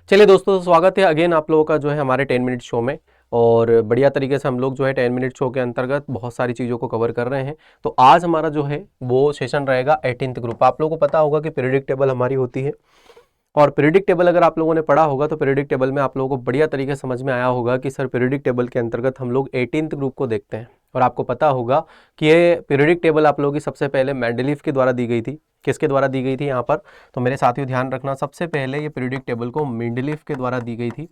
चलिए दोस्तों, स्वागत है अगेन आप लोगों का जो है हमारे 10 मिनट शो में। और बढ़िया तरीके से हम लोग जो है 10 मिनट शो के अंतर्गत बहुत सारी चीज़ों को कवर कर रहे हैं। तो आज हमारा जो है वो सेशन रहेगा 18th ग्रुप। आप लोगों को पता होगा कि पीरियडिक टेबल हमारी होती है, और पीरियडिक टेबल अगर आप लोगों ने पढ़ा होगा तो पीरियडिक टेबल में आप लोगों को बढ़िया तरीके से समझ में आया होगा कि सर पीरियडिक टेबल के अंतर्गत हम लोग 18th ग्रुप को देखते हैं। और आपको पता होगा कि ये पीरियडिक टेबल आप लोगों की सबसे पहले मेंडलीफ के द्वारा दी गई थी। किसके द्वारा दी गई थी यहाँ पर? तो मेरे साथियों ध्यान रखना, सबसे पहले ये पीरियडिक टेबल को मेंडलीफ के द्वारा दी गई थी,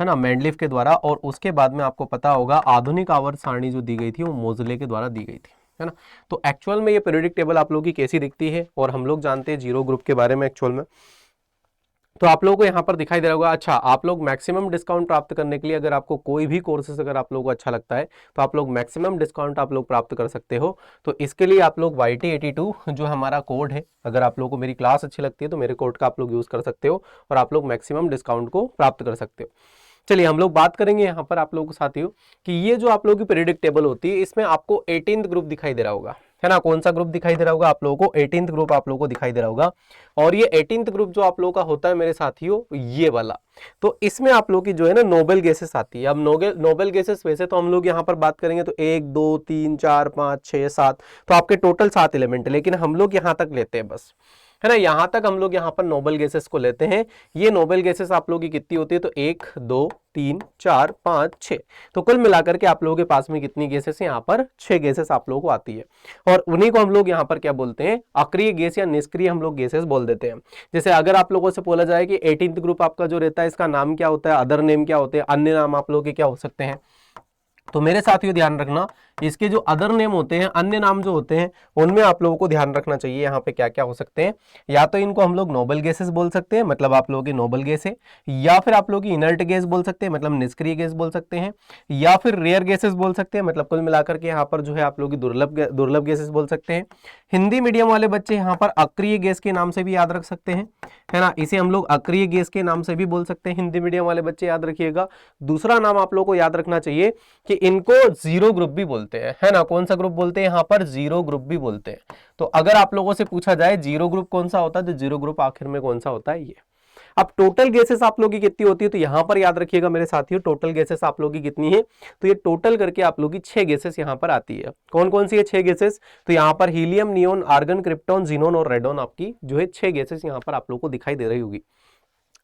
है ना, मेंडलीफ के द्वारा। और उसके बाद में आपको पता होगा आधुनिक आवर्त सारणी जो दी गई थी वो मोजले के द्वारा दी गई थी, है ना। तो एक्चुअल में ये पीरियडिक टेबल आप लोगों की कैसी दिखती है, और हम लोग जानते हैं जीरो ग्रुप के बारे में एक्चुअल में। तो आप लोगों को यहाँ पर दिखाई दे रहा होगा। अच्छा, आप लोग मैक्सिमम डिस्काउंट प्राप्त करने के लिए, अगर आपको कोई भी कोर्सेज अगर आप लोगों को अच्छा लगता है तो आप लोग मैक्सिमम डिस्काउंट आप लोग प्राप्त कर सकते हो। तो इसके लिए आप लोग YT82 जो हमारा कोड है, अगर आप लोगों को मेरी क्लास अच्छी लगती है तो मेरे कोड का आप लोग यूज कर सकते हो और आप लोग मैक्सिमम डिस्काउंट को प्राप्त कर सकते हो। चलिए हम लोग बात करेंगे यहाँ पर आप लोगों के साथियों कि ये जो आप लोगों की पीरियडिक टेबल होती है इसमें आपको 18th ग्रुप दिखाई दे रहा होगा, है ना। कौन सा ग्रुप दिखाई दे रहा होगा आप लोगों को? 18th ग्रुप आप लोगों को दिखाई दे रहा होगा। और ये 18th ग्रुप जो आप लोगों का होता है मेरे साथियों, ये वाला, तो इसमें आप लोगों की जो है ना नोबल गैसेस आती है। अब नोबल गैसेस वैसे तो हम लोग यहाँ पर बात करेंगे तो 1 2 3 4 5 6 7, तो आपके टोटल 7 एलिमेंट है, लेकिन हम लोग यहाँ तक लेते हैं बस, है ना। यहां तक हम लोग यहाँ पर नोबल गैसेस को लेते हैं। ये नोबल गैसेस आप लोगों की कितनी होती है? तो 1 2 3 4 5 6, तो कुल मिलाकर के आप लोगों के पास में कितनी गैसेस है? यहाँ पर 6 गैसेस आप लोगों को आती है। और उन्हीं को हम लोग यहाँ पर क्या बोलते हैं? अक्रिय गैस या निष्क्रिय हम लोग गैसेस बोल देते हैं। जैसे अगर आप लोगों से बोला जाए कि 18th ग्रुप आपका जो रहता है इसका नाम क्या होता है, अदर नेम क्या होते हैं, अन्य नाम आप लोगों के क्या हो सकते हैं? तो मेरे साथियों ध्यान रखना, इसके जो अदर नेम होते हैं, अन्य नाम जो होते हैं, उनमें आप लोगों को ध्यान रखना चाहिए यहाँ पे क्या क्या हो सकते हैं। या तो इनको हम लोग नोबल गैसेस बोल सकते हैं, मतलब आप लोगों की नोबल गैस है, या फिर आप लोगों की इनर्ट गैस बोल सकते हैं, मतलब निष्क्रिय गैस बोल सकते हैं, या फिर रेयर गैसेस बोल सकते हैं, मतलब कुल मिलाकर के यहाँ पर जो है आप लोगों की दुर्लभ गैसेस बोल सकते हैं। हिंदी मीडियम वाले बच्चे यहाँ पर अक्रिय गैस के नाम से भी याद रख सकते हैं, है ना। इसे हम लोग अक्रिय गैस के नाम से भी बोल सकते हैं, हिंदी मीडियम वाले बच्चे याद रखिएगा। दूसरा नाम आप लोगों को याद रखना चाहिए कि इनको जीरो ग्रुप भी बोलते हैं, है ना। कौन सा ग्रुप बोलते हैं? यहाँ पर जीरो ग्रुप भी बोलते हैं। तो अगर आप लोगों से पूछा जाए जीरो ग्रुप कौन सा होता है, तो जीरो ग्रुप आखिर में कौन सा होता है? ये। अब टोटल गैसेस आप लोगों की कितनी होती है? तो यहां पर याद रखिएगा मेरे साथियों, टोटल गैसेस आप लोगों की कितनी है? तो ये टोटल करके आप लोगों की 6 गैसेस यहां पर आती है। कौन कौन सी है 6 गैसेस? तो यहां पर helium, neon, argon, krypton, xenon और रेडॉन आपकी जो है 6 गैसेस यहां पर आप लोगों को दिखाई दे रही होगी।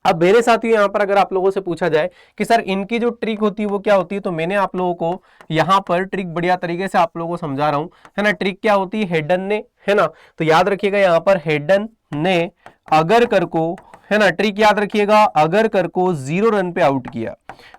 अब मेरे साथियों यहाँ पर अगर आप लोगों से पूछा जाए कि सर इनकी जो ट्रिक होती है वो क्या होती है, तो मैंने आप लोगों को यहाँ पर ट्रिक बढ़िया तरीके से आप लोगों को समझा रहा हूँ, है ना। ट्रिक क्या होती है? हेडन ने, है ना। तो याद रखिएगा यहाँ पर हेडन ने अगर कर को, है ना, ट्रिक याद रखिएगा, अगर कर को 0 रन पे आउट किया।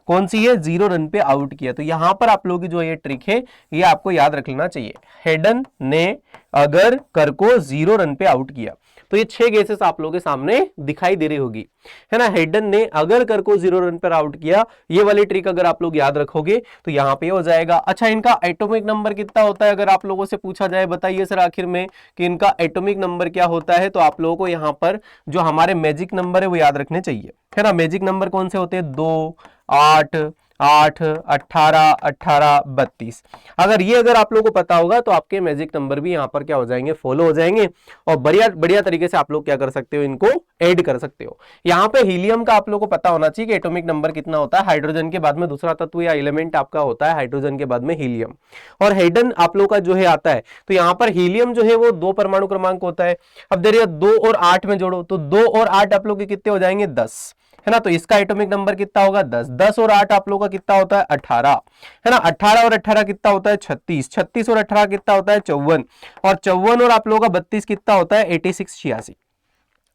कौन सी है? 0 रन पे आउट किया। तो यहां पर आप लोगों की जो ये ट्रिक है ये आपको याद रख लेना चाहिए। हेडन ने अगर कर को 0 रन पे आउट किया, तो ये 6 गैसेस आप लोगों के सामने दिखाई दे रही होगी, है ना। हेडन ने अगर कर को 0 रन पर आउट किया, ये वाली ट्रिक अगर आप लोग याद रखोगे तो यहां पे हो जाएगा। अच्छा, इनका एटॉमिक नंबर कितना होता है? अगर आप लोगों से पूछा जाए बताइए सर आखिर में कि इनका एटॉमिक नंबर क्या होता है, तो आप लोगों को यहां पर जो हमारे मैजिक नंबर है वो याद रखने चाहिए, है ना। मैजिक नंबर कौन से होते हैं? 2 8 8 18 18 32। अगर आप लोगों को पता होगा तो आपके मैजिक नंबर भी यहाँ पर क्या हो जाएंगे? फॉलो हो जाएंगे। और बढ़िया बढ़िया तरीके से आप लोग क्या कर सकते हो? इनको ऐड कर सकते हो। यहाँ पे हीलियम का आप लोगों को पता होना चाहिए कि एटॉमिक नंबर कितना होता है। हाइड्रोजन के बाद में दूसरा तत्व या एलिमेंट आपका होता है हाइड्रोजन के बाद में हीलियम, और हेडन आप लोग का जो है आता है। तो यहाँ पर हीलियम जो है वो 2 परमाणु क्रमांक होता है। अब देखिए 2 और 8 में जोड़ो तो 2 और 8 आप लोग के कितने हो जाएंगे? 10, है ना। तो इसका एटॉमिक नंबर कितना होगा? 10। 10 और 8 आप लोगों का कितना होता है? 18, है ना। 18 और 18 कितना होता है? 36। 36 और 18 कितना होता है? 54। और 54 और आप लोगों का 32 कितना होता है? 86 86।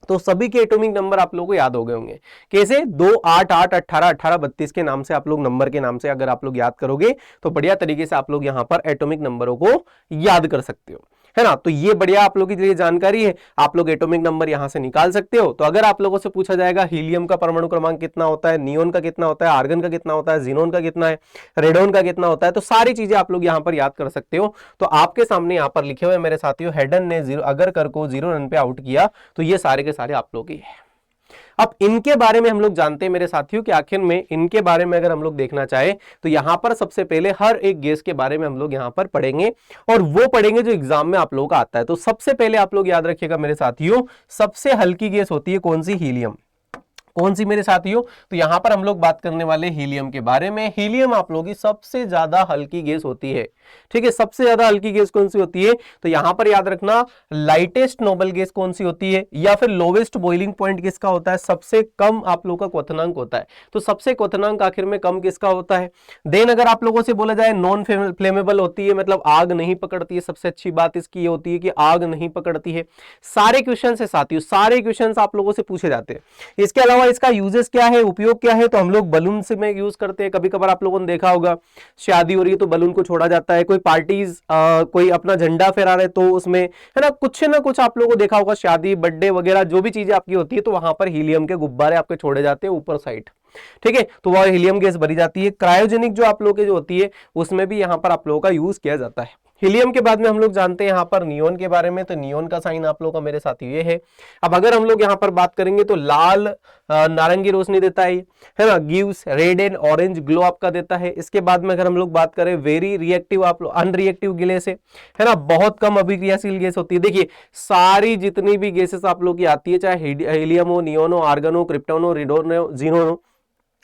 तो सभी के एटॉमिक नंबर आप लोगों को याद हो गए होंगे। कैसे? 2 8 8 18 18 32 के नाम से आप लोग, नंबर के नाम से अगर आप लोग याद करोगे तो बढ़िया तरीके से आप लोग यहां पर एटॉमिक नंबरों को याद कर सकते हो, है ना। तो ये बढ़िया आप लोगों के लिए जानकारी है, आप लोग एटॉमिक नंबर यहां से निकाल सकते हो। तो अगर आप लोगों से पूछा जाएगा हीलियम का परमाणु क्रमांक कितना होता है, नियोन का कितना होता है, आर्गन का कितना होता है, जीनोन का कितना है, रेडोन का कितना होता है, तो सारी चीजें आप लोग यहां पर याद कर सकते हो। तो आपके सामने यहां पर लिखे हुए मेरे साथियों, हेडन ने अगर कर को 0 रन पे आउट किया, तो ये सारे के सारे आप लोग ही है। अब इनके बारे में हम लोग जानते हैं मेरे साथियों कि आखिर में इनके बारे में अगर हम लोग देखना चाहे तो यहां पर सबसे पहले हर एक गैस के बारे में हम लोग यहां पर पढ़ेंगे, और वो पढ़ेंगे जो एग्जाम में आप लोगों का आता है। तो सबसे पहले आप लोग याद रखिएगा मेरे साथियों, सबसे हल्की गैस होती है कौन सी? हीलियम। कौन सी मेरे साथियों? तो यहां पर हम लोग बात करने वाले हीलियम के बारे में। हीलियम आप लोगों की सबसे ज्यादा हल्की गैस होती है, ठीक है। सबसे ज्यादा हल्की गैस कौन सी होती है? तो यहां पर याद रखना, लाइटेस्ट नोबल गैस कौन सी होती है, या फिर लोवेस्ट बॉइलिंग पॉइंट किसका होता है? सबसे कम आप लोगों का क्वथनांक होता है। तो सबसे क्वथनांक आखिर में कम किसका होता है? देन अगर आप लोगों से बोला जाए नॉन फ्लेमेबल होती है, मतलब आग नहीं पकड़ती है। सबसे अच्छी बात इसकी ये होती है कि आग नहीं पकड़ती है। सारे क्वेश्चन है साथियों, सारे क्वेश्चन आप लोगों से पूछे जाते हैं। इसके अलावा इसका यूजेस क्या है, उपयोग क्या है? तो हम लोग बलून से में यूज करते हैं। कभी कभार आप लोगों ने देखा होगा, शादी हो रही है तो बलून को छोड़ा जाता है, कोई पार्टीज कोई अपना झंडा फहरा रहे तो उसमें, है ना कुछ आप लोगों को देखा होगा, शादी बर्थडे वगैरह जो भी चीजें आपकी होती है तो वहां पर हीलियम के गुब्बारे आपके छोड़े जाते हैं ऊपर साइड, ठीक है। तो वह हीलियम गैस भरी जाती है। क्रायोजेनिक जो आप लोगों की जो होती है उसमें भी यहां पर आप लोगों का यूज किया जाता है। हीलियम के बाद में हम लोग जानते हैं यहां पर नियोन के बारे में। तो नियोन का साइन आप लोगों का मेरे साथ ये है। अब अगर हम लोग यहां पर बात करेंगे तो लाल नारंगी रोशनी देता है ना, gives red and orange glow आपका देता है। इसके बाद में अगर हम लोग बात करें वेरी रिएक्टिव, आप लोग अनरिएक्टिव गैस है ना, बहुत कम अभिक्रियाशील गैस होती है। देखिए सारी जितनी भी गैसेस आप लोग की आती है, चाहे हीलियम हो, नियोन हो, आर्गन हो, क्रिप्टॉन हो, रेडोन हो, जीनोन हो,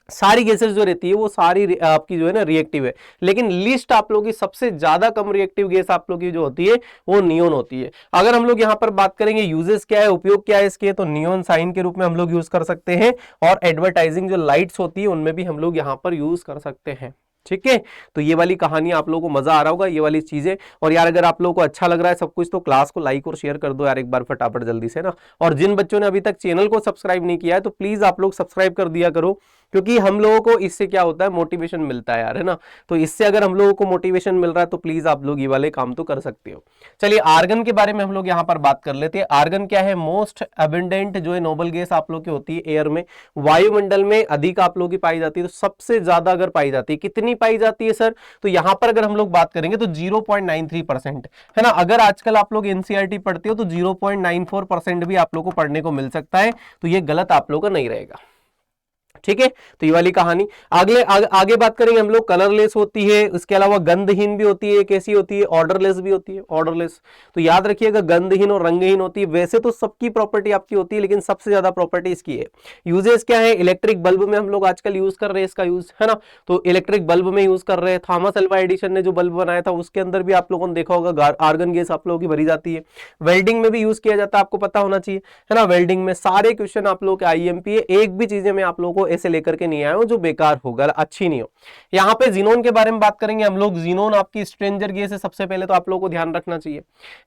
सारी गैसेस जो रहती है वो सारी आपकी जो है ना रिएक्टिव है। लेकिन लिस्ट आप लोगों की सबसे ज्यादा कम रिएक्टिव गैस आप लोगों की जो होती है वो नियोन होती है। अगर हम लोग यहां पर बात करेंगे यूजेस क्या है, उपयोग क्या है इसके, तो नियोन साइन के रूप में हम लोग यूज कर सकते हैं, और एडवर्टाइजिंग जो लाइट्स होती है उनमें भी हम लोग यहां पर यूज कर सकते हैं, ठीक है। तो ये वाली कहानी आप लोगों को मजा आ रहा होगा, ये वाली चीजें। और यार अगर आप लोगों को अच्छा लग रहा है सब कुछ तो क्लास को लाइक और शेयर कर दो यार एक बार फटाफट जल्दी से ना। और जिन बच्चों ने अभी तक चैनल को सब्सक्राइब नहीं किया है तो प्लीज आप लोग सब्सक्राइब कर दिया करो, क्योंकि हम लोगों को इससे क्या होता है, मोटिवेशन मिलता है यार, है ना। तो इससे अगर हम लोगों को मोटिवेशन मिल रहा है तो प्लीज आप लोग ये वाले काम तो कर सकते हो। चलिए आर्गन के बारे में हम लोग यहाँ पर बात कर लेते हैं। आर्गन क्या है? मोस्ट अबेंडेंट जो है नोबल गैस आप लोग की होती है एयर में, वायुमंडल में अधिक आप लोग की पाई जाती है। तो सबसे ज्यादा अगर पाई जाती है, कितनी पाई जाती है सर? तो यहां पर अगर हम लोग बात करेंगे तो 0.93%, है ना। अगर आजकल आप लोग एनसीईआरटी पढ़ते हो तो 0.94% भी आप लोग को पढ़ने को मिल सकता है। तो ये गलत आप लोग का नहीं रहेगा, ठीक है। तो ये वाली कहानी। आगे बात करेंगे हम लोग, कलरलेस होती है, इसके अलावा गंधहीन भी होती है। कैसी होती है? ऑर्डरलेस भी होती है, ऑर्डरलेस। तो याद रखिएगा गंधहीन और रंगहीन होती है। वैसे तो सबकी प्रॉपर्टी आपकी होती है लेकिन सबसे ज्यादा प्रॉपर्टी इसकी है। यूजेस क्या है? इलेक्ट्रिक बल्ब में हम लोग आजकल यूज कर रहे हैं इसका यूज, है ना। तो इलेक्ट्रिक बल्ब में यूज कर रहे हैं। थॉमस अल्वा एडिसन ने जो बल्ब बनाया था उसके अंदर भी आप लोगों ने देखा होगा आर्गन गैस आप लोगों की भरी जाती है। वेल्डिंग में भी यूज किया जाता है, आपको पता होना चाहिए, है ना। वेल्डिंग में सारे क्वेश्चन आप लोगों के आईएमपी है, एक भी चीजें मैं आप लोगों को ऐसे लेकर के नहीं आया हूं जो बेकार होगा, अच्छी नहीं हो। यहां पे जीनोन के बारे में बात करेंगे हम लोग। जीनोन आपकी स्ट्रेंजर गैस है, सबसे पहले तो आप लोगों को ध्यान रखना चाहिए,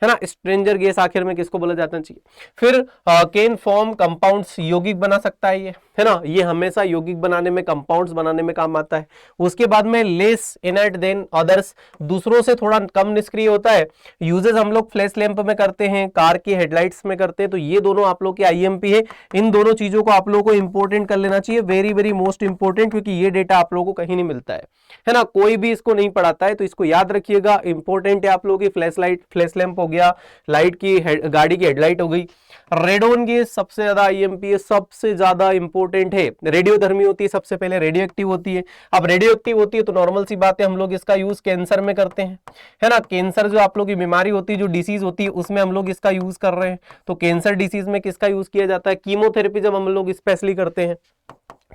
है ना। स्ट्रेंजर गैस आखिर में किसको बोला जाता चाहिए? फिर कैन फॉर्म कंपाउंड्स, यौगिक बना सकता है ये, है ना। ये हमेशा यौगिक बनाने में, कंपाउंड्स बनाने में काम आता है। उसके बाद में लेस इनर्ट देन अदर्स, दूसरों से थोड़ा कम निष्क्रिय होता है। यूजेस हम लोग फ्लैश लैंप में करते हैं, कार की हेडलाइट्स में करते हैं। तो ये दोनों आप लोग के आईएमपी है। इन दोनों चीजों को आप लोगों को इंपॉर्टेंट कर लेना चाहिए, वेरी वेरी मोस्ट इंपॉर्टेंट, क्योंकि ये डेटा आप लोगों को कहीं नहीं मिलता है ना। कोई भी इसको नहीं पढ़ाता है, तो इसको याद रखिएगा, इंपॉर्टेंट है आप लोगों की। फ्लैश लाइट, फ्लैश लैंप हो गया, लाइट की गाड़ी की हेडलाइट हो गई। रेडोन गैस सबसे ज्यादा आईएमपी है, सबसे ज्यादा इंपॉर्टेंट है। रेडियोधर्मी होती है, सबसे पहले रेडियो एक्टिव होती है। अब रेडियो एक्टिव होती है तो नॉर्मल सी बात है, हम लोग इसका यूज कैंसर में करते हैं, है ना। कैंसर जो आप लोग की बीमारी होती है, जो डिसीज होती है, उसमें हम लोग इसका यूज कर रहे हैं। तो कैंसर डिसीज में किसका यूज किया जाता है? कीमोथेरेपी जब हम लोग स्पेशली करते हैं,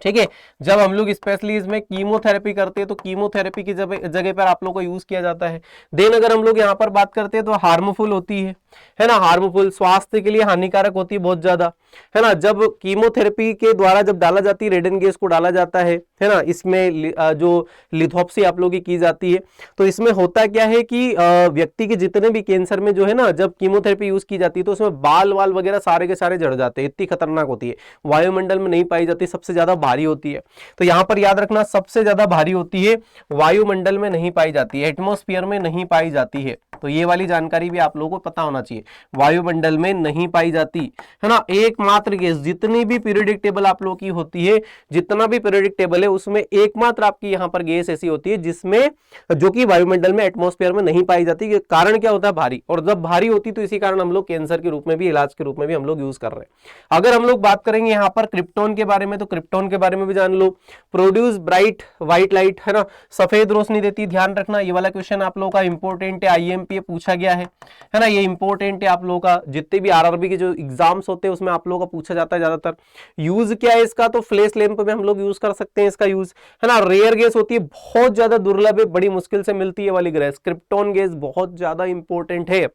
ठीक है। जब हम लोग स्पेशली इसमें कीमोथेरेपी करते हैं तो कीमोथेरेपी की जगह पर आप लोग को यूज किया जाता है। देन अगर हम लोग यहाँ पर बात करते हैं तो हार्मफुल होती है ना। हार्मफुल, स्वास्थ्य के लिए हानिकारक होती है बहुत ज्यादा, है ना। जब कीमोथेरेपी के द्वारा जब डाला जाती है, रेडन गैस को डाला जाता है ना, इसमें जो लिथोप्सी आप लोग की जाती है, तो इसमें होता क्या है कि व्यक्ति के जितने भी कैंसर में जो है ना, जब कीमोथेरेपी यूज की जाती है तो उसमें बाल वाल वगैरह सारे के सारे झड़ जाते हैं, इतनी खतरनाक होती है। वायुमंडल में नहीं पाई जाती, सबसे ज्यादा भारी होती है। तो यहां पर याद रखना, सबसे ज्यादा भारी होती है, वायुमंडल में नहीं पाई जाती है, एटमॉस्फेयर में नहीं पाई जाती है। तो ये वाली जानकारी भी आप लोगों को पता होना चाहिए, वायुमंडल में नहीं पाई जाती, है ना। एकमात्र गैस, जितनी भी पीरियोडिक टेबल आप लोगों की होती है, जितना भी पीरियोडिक टेबल है उसमें एकमात्र आपकी यहाँ पर गैस ऐसी होती है जिसमें जो कि वायुमंडल में एटमॉस्फेयर में नहीं पाई जाती। कारण क्या होता है? भारी। और जब भारी होती तो इसी कारण हम लोग कैंसर के रूप में भी, इलाज के रूप में भी हम लोग यूज कर रहे हैं। अगर हम लोग बात करेंगे यहाँ पर क्रिप्टॉन के बारे में, तो क्रिप्टॉन के बारे में भी जान लो। प्रोड्यूस ब्राइट व्हाइट लाइट, है ना, सफेद रोशनी देती। ध्यान रखना ये वाला क्वेश्चन आप लोगों का इंपॉर्टेंट है, आईएमपी पूछा गया है ना, ये इंपॉर्टेंट है आप लोगों का। जितने भी आरआरबी के जो एग्जाम्स होते हैं उसमें आप लोगों का पूछा जाता है ज्यादातर। यूज क्या है इसका? तो फ्लैश लैंप में हम लोग यूज कर सकते हैं इसका यूज, है ना। रेयर गैस होती है, बहुत ज्यादा दुर्लभ है, बड़ी मुश्किल से मिलती है वाली गैस। क्रिप्टॉन गैस बहुत ज्यादा इंपॉर्टेंट है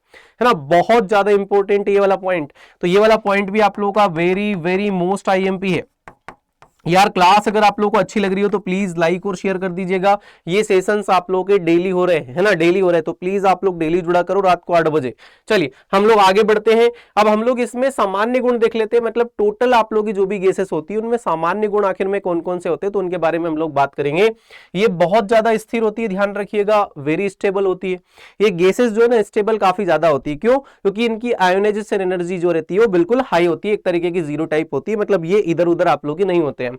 ना, बहुत ज्यादा इंपॉर्टेंट है ये वाला पॉइंट। तो ये वाला पॉइंट भी आप लोगों का वेरी वेरी मोस्ट आईएमपी है यार। क्लास अगर आप लोगों को अच्छी लग रही हो तो प्लीज लाइक और शेयर कर दीजिएगा। ये सेशंस आप लोगों के डेली हो रहे हैं, है ना, डेली हो रहे हैं, तो प्लीज आप लोग डेली जुड़ा करो रात को 8 बजे। चलिए हम लोग आगे बढ़ते हैं। अब हम लोग इसमें सामान्य गुण देख लेते हैं, मतलब टोटल आप लोगों की जो भी गैसेस होती है उनमें सामान्य गुण आखिर में कौन कौन से होते हैं, तो उनके बारे में हम लोग बात करेंगे। ये बहुत ज्यादा स्थिर होती है, ध्यान रखिएगा, वेरी स्टेबल होती है। ये गैसेस जो है ना स्टेबल काफी ज्यादा होती है। क्यों? क्योंकि इनकी आयोनाइजेशन एनर्जी जो रहती है वो बिल्कुल हाई होती है, एक तरीके की जीरो टाइप होती है, मतलब ये इधर उधर आप लोग की नहीं होते हैं।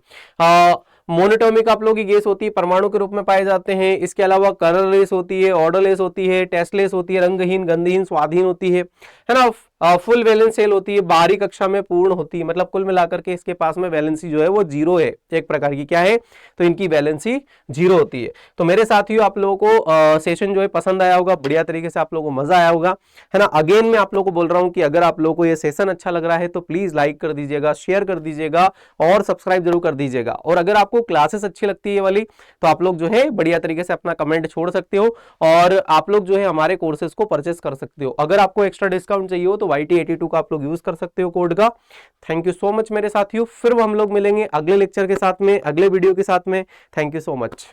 मोनोटॉमिक आप लोगों की गैस होती है, परमाणु के रूप में पाए जाते हैं। इसके अलावा कलरलेस होती है, ऑर्डरलेस होती है, टेस्टलेस होती है, रंगहीन, गंधहीन, स्वादहीन होती है ना। फुल वैलेंस सेल होती है, बाहरी कक्षा में पूर्ण होती है, मतलब कुल मिलाकर के इसके पास में वैलेंसी जो है वो जीरो है, एक प्रकार की क्या है, तो इनकी वैलेंसी जीरो होती है। तो मेरे साथियों आप लोगों को सेशन जो है पसंद आया होगा, बढ़िया तरीके से आप लोगों को मजा आया होगा, है ना। अगेन मैं आप लोगों को बोल रहा हूं कि अगर आप लोगों को ये सेशन अच्छा लग रहा है तो प्लीज लाइक कर दीजिएगा, शेयर कर दीजिएगा और सब्सक्राइब जरूर कर दीजिएगा। और अगर आपको क्लासेस अच्छी लगती है वाली तो आप लोग जो है बढ़िया तरीके से अपना कमेंट छोड़ सकते हो और आप लोग जो है हमारे कोर्सेज को परचेस कर सकते हो। अगर आपको एक्स्ट्रा डिस्काउंट चाहिए हो तो YT82 का आप लोग यूज कर सकते हो कोड का। थैंक यू सो मच मेरे साथियों, फिर हम लोग मिलेंगे अगले लेक्चर के साथ में, अगले वीडियो के साथ में। Thank you so much.